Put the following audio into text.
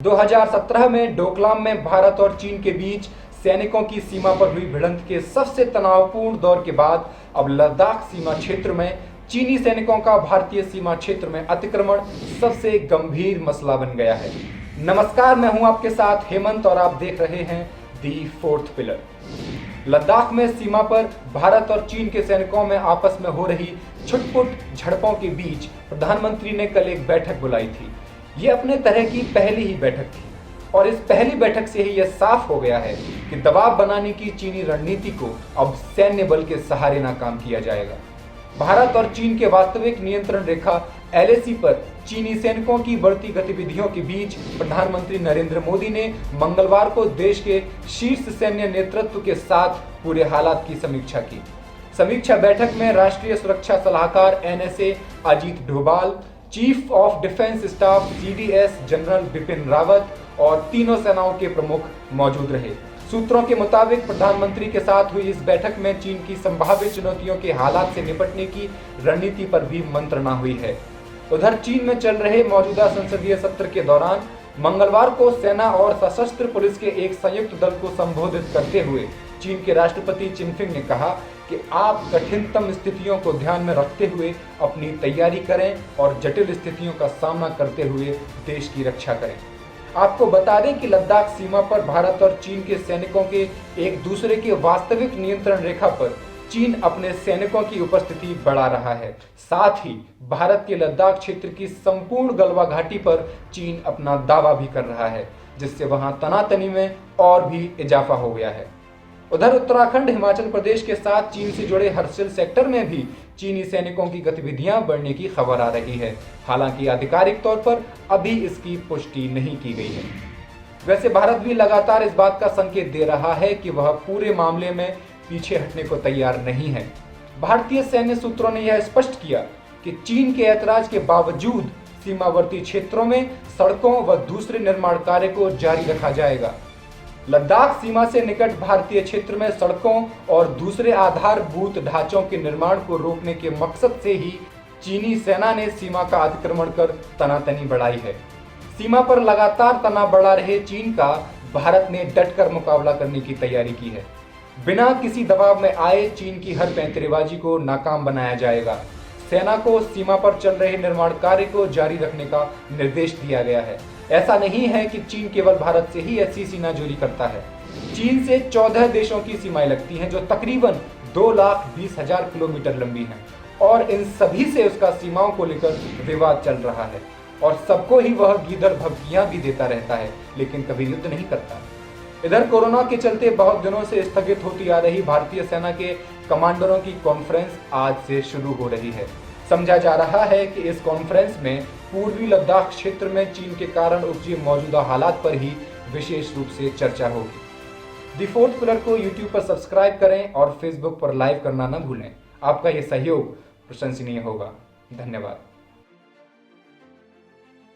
2017 में डोकलाम में भारत और चीन के बीच सैनिकों की सीमा पर हुई भिड़ंत के सबसे तनावपूर्ण दौर के बाद अब लद्दाख सीमा क्षेत्र में चीनी सैनिकों का भारतीय सीमा क्षेत्र में अतिक्रमण सबसे गंभीर मसला बन गया है। नमस्कार, मैं हूं आपके साथ हेमंत और आप देख रहे हैं दी फोर्थ पिलर। लद्दाख में सीमा पर भारत और चीन के सैनिकों में आपस में हो रही छुटपुट झड़पों के बीच प्रधानमंत्री ने कल एक बैठक बुलाई थी। ये अपने तरह की पहली ही बैठक थी और इस पहली बैठक से ही यह साफ हो गया है कि दबाव बनाने की चीनी रणनीति को अब सैन्य बल के सहारे नाकाम किया जाएगा। भारत और चीन के वास्तविक नियंत्रण रेखा LAC पर चीनी सैनिकों की बढ़ती गतिविधियों के बीच प्रधानमंत्री नरेंद्र मोदी ने मंगलवार को देश के शीर्ष सैन्य नेतृत्व के साथ पूरे हालात की समीक्षा की। समीक्षा बैठक में राष्ट्रीय सुरक्षा सलाहकार NSA Ajit Doval, chief of defence staff CDS general Bipin Rawat और तीनों सेनाओं के प्रमुख मौजूद रहे। सूत्रों के मुताबिक प्रधानमंत्री के साथ हुई इस बैठक में चीन की संभावित चुनौतियों के हालात से निपटने की रणनीति पर भी मंत्रणा हुई है। उधर चीन में चल रहे मौजूदा संसदीय सत्र के दौरान मंगलवार को सेना और सशस्त्र पुलिस के एक संयुक्त दल को संबोधित करते हुए चीन के राष्ट्रपति चिनफिंग ने कहा कि आप कठिनतम स्थितियों को ध्यान में रखते हुए अपनी तैयारी करें और जटिल स्थितियों का सामना करते हुए देश की रक्षा करें। आपको बता दें कि लद्दाख सीमा पर भारत और चीन के सैनिकों के एक दूसरे के वास्तविक नियंत्रण रेखा पर चीन अपने सैनिकों की उपस्थिति बढ़ा रहा है। साथ ही भारत के लद्दाख क्षेत्र की संपूर्ण गलवा घाटी पर चीन अपना दावा भी कर रहा है, जिससे वहां तनातनी में और भी इजाफा हो गया है। उधर उत्तराखंड, हिमाचल प्रदेश के साथ चीन से जुड़े हर्सिल सेक्टर में भी चीनी सैनिकों की गतिविधियां बढ़ने की खबर आ रही है। हालांकि आधिकारिक तौर पर अभी इसकी पुष्टि नहीं की गई है। वैसे भारत भी लगातार इस बात का संकेत दे रहा है कि वह पूरे मामले में पीछे हटने को तैयार नहीं है। भारतीय सैन्य सूत्रों ने यह स्पष्ट किया कि चीन के ऐतराज के बावजूद सीमावर्ती क्षेत्रों में सड़कों व दूसरे निर्माण कार्य को जारी रखा जाएगा। लद्दाख सीमा से निकट भारतीय क्षेत्र में सड़कों और दूसरे आधारभूत ढांचों के निर्माण को रोकने के मकसद से ही चीनी सेना ने सीमा का अतिक्रमण कर तनातनी बढ़ाई है। सीमा पर लगातार तनाव बढ़ा रहे चीन का भारत ने डटकर मुकाबला करने की तैयारी की है। बिना किसी दबाव में आए चीन की हर पैंतरेबाजी को नाकाम बनाया जाएगा। सेना को सीमा पर चल रहे निर्माण कार्य को जारी रखने का निर्देश दिया गया है। ऐसा नहीं है कि चीन केवल भारत से ही ऐसी सीनाजोरी करता है। चीन से 14 देशों की सीमाएं लगती हैं जो तकरीबन 2,20,000 किलोमीटर लंबी हैं और इन सभी से उसका सीमाओं को लेकर विवाद चल रहा है और सबको ही वह गीदड़ भभकियां भी देता रहता है, लेकिन कभी युद्ध नहीं करता। इधर कोरोना के चलते बहुत दिनों से स्थगित होती आ रही भारतीय सेना के कमांडरों की कॉन्फ्रेंस आज से शुरू हो रही है। समझा जा रहा है कि इस कॉन्फ्रेंस में पूर्वी लद्दाख क्षेत्र में चीन के कारण उपजे मौजूदा हालात पर ही विशेष रूप से चर्चा होगी। दी फोर्थ पिलर को YouTube पर सब्सक्राइब करें और Facebook पर लाइव करना न भूलें। आपका ये सहयोग प्रशंसनीय होगा। धन्यवाद।